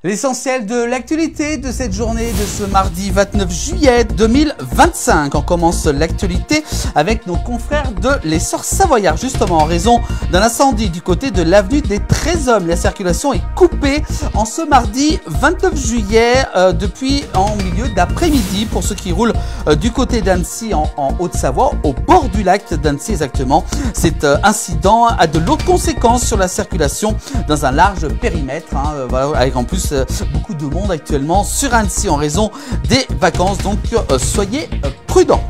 L'essentiel de l'actualité de cette journée de ce mardi 29 juillet 2025. On commence l'actualité avec nos confrères de l'Essor Savoyard. Justement, en raison d'un incendie du côté de l'avenue des 13 Hommes, la circulation est coupée en ce mardi 29 juillet depuis en milieu d'après-midi pour ceux qui roulent du côté d'Annecy en Haute-Savoie, au bord du lac d'Annecy exactement. Cet incident a de lourdes conséquences sur la circulation dans un large périmètre, voilà, avec en plus beaucoup de monde actuellement sur Annecy en raison des vacances, donc soyez prudents.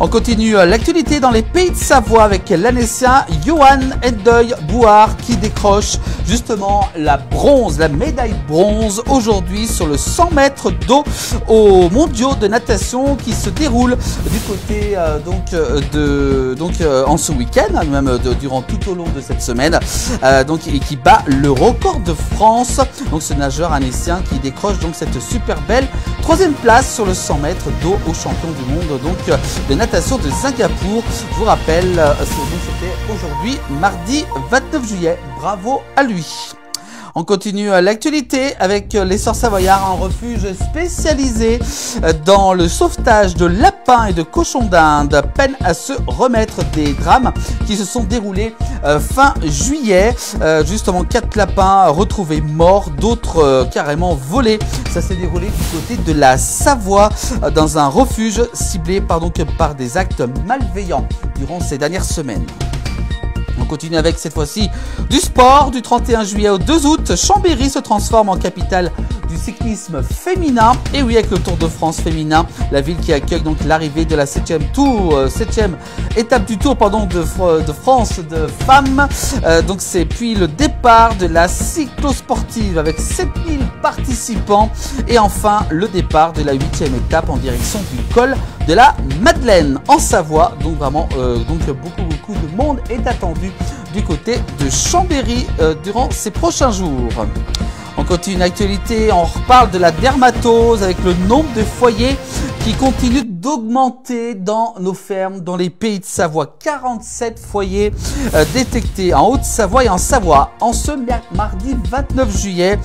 On continue l'actualité dans les Pays de Savoie avec l'Annécien Johan Endeuil Bouard qui décroche justement la médaille bronze aujourd'hui sur le 100 mètres d'eau aux mondiaux de natation qui se déroulent du côté en ce week-end, même durant tout au long de cette semaine, et qui bat le record de France. Donc ce nageur annécien qui décroche donc cette super belle 3e place sur le 100 mètres d'eau aux champions du monde de natation de Singapour. Je vous rappelle, c'était aujourd'hui mardi 29 juillet. Bravo à lui. On continue l'actualité avec l'Essor Savoyard, un refuge spécialisé dans le sauvetage de lapins et de cochons d'Inde, peine à se remettre des drames qui se sont déroulés fin juillet. Justement 4 lapins retrouvés morts, d'autres carrément volés. Ça s'est déroulé du côté de la Savoie dans un refuge ciblé par des actes malveillants durant ces dernières semaines. On continue avec cette fois-ci du sport. Du 31 juillet au 2 août, Chambéry se transforme en capitale du cyclisme féminin. Et oui, avec le Tour de France féminin, la ville qui accueille donc l'arrivée de la 7e étape du Tour de France de femmes. Donc c'est puis le départ de la cyclosportive avec 7000 participants. Et enfin le départ de la 8e étape en direction du col de la Madeleine en Savoie. Donc vraiment beaucoup de monde est attendu du côté de Chambéry durant ces prochains jours. On continue une actualité, on reparle de la dermatose avec le nombre de foyers qui continue d'augmenter dans nos fermes, dans les Pays de Savoie. 47 foyers détectés en Haute-Savoie et en Savoie en ce mardi 29 juillet.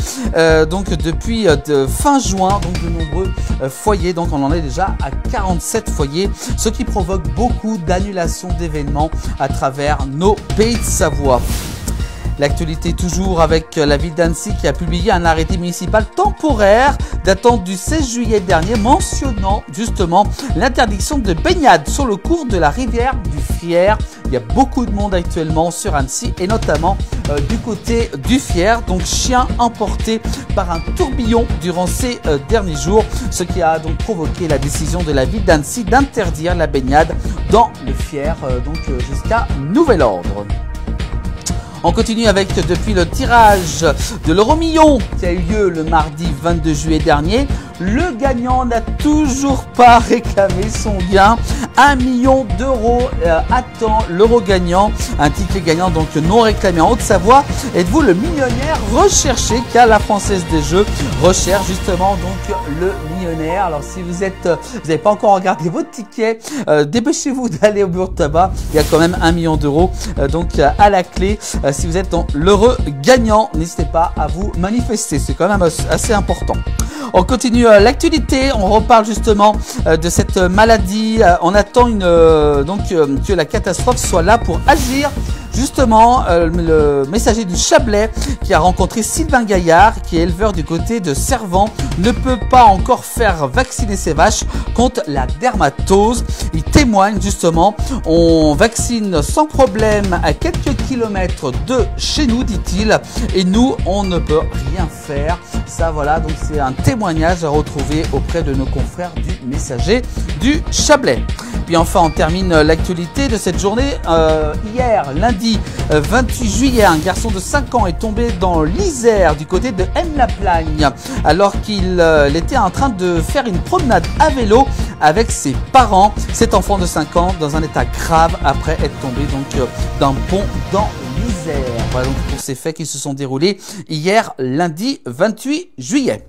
Donc depuis fin juin, donc de nombreux foyers. Donc on en est déjà à 47 foyers, ce qui provoque beaucoup d'annulations d'événements à travers nos Pays de Savoie. L'actualité toujours avec la ville d'Annecy qui a publié un arrêté municipal temporaire datant du 16 juillet dernier mentionnant justement l'interdiction de baignade sur le cours de la rivière du Fier. Il y a beaucoup de monde actuellement sur Annecy et notamment du côté du Fier, donc chien emporté par un tourbillon durant ces derniers jours, ce qui a donc provoqué la décision de la ville d'Annecy d'interdire la baignade dans le Fier jusqu'à nouvel ordre. On continue avec depuis le tirage de l'euro-million qui a eu lieu le mardi 22 juillet dernier. Le gagnant n'a toujours pas réclamé son gain. 1 million d'euros attend l'euro gagnant. Un ticket gagnant donc non réclamé en Haute-Savoie. Êtes-vous le millionnaire recherché car la Française des Jeux recherche justement donc le millionnaire. Alors si vous n'avez pas encore regardé votre ticket, dépêchez-vous d'aller au bureau de tabac. Il y a quand même 1 million d'euros à la clé. Si vous êtes l'heureux gagnant, n'hésitez pas à vous manifester. C'est quand même assez important. On continue l'actualité, on reparle justement de cette maladie. On attend que la catastrophe soit là pour agir. Justement, le messager du Chablais qui a rencontré Sylvain Gaillard, qui est éleveur du côté de Servan, ne peut pas encore faire vacciner ses vaches contre la dermatose. Il témoigne justement, on vaccine sans problème à quelques kilomètres de chez nous, dit-il, et nous, on ne peut rien faire. Ça, voilà, donc c'est un témoignage à retrouver auprès de nos confrères du messager du Chablais. Puis enfin, on termine l'actualité de cette journée. Hier, lundi 28 juillet, un garçon de 5 ans est tombé dans l'Isère du côté de Aisne-la-Plagne alors qu'il était en train de faire une promenade à vélo avec ses parents. Cet enfant de 5 ans dans un état grave après être tombé d'un pont dans l'Isère. Voilà donc pour ces faits qui se sont déroulés hier, lundi 28 juillet.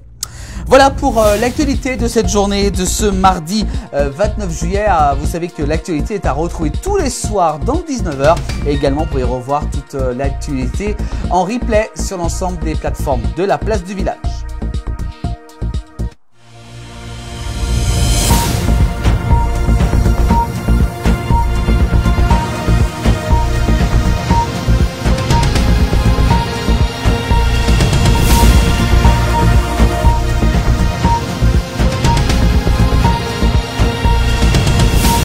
Voilà pour l'actualité de cette journée, de ce mardi 29 juillet. Vous savez que l'actualité est à retrouver tous les soirs dans 19h. Et également, vous pouvez revoir toute l'actualité en replay sur l'ensemble des plateformes de la place du village.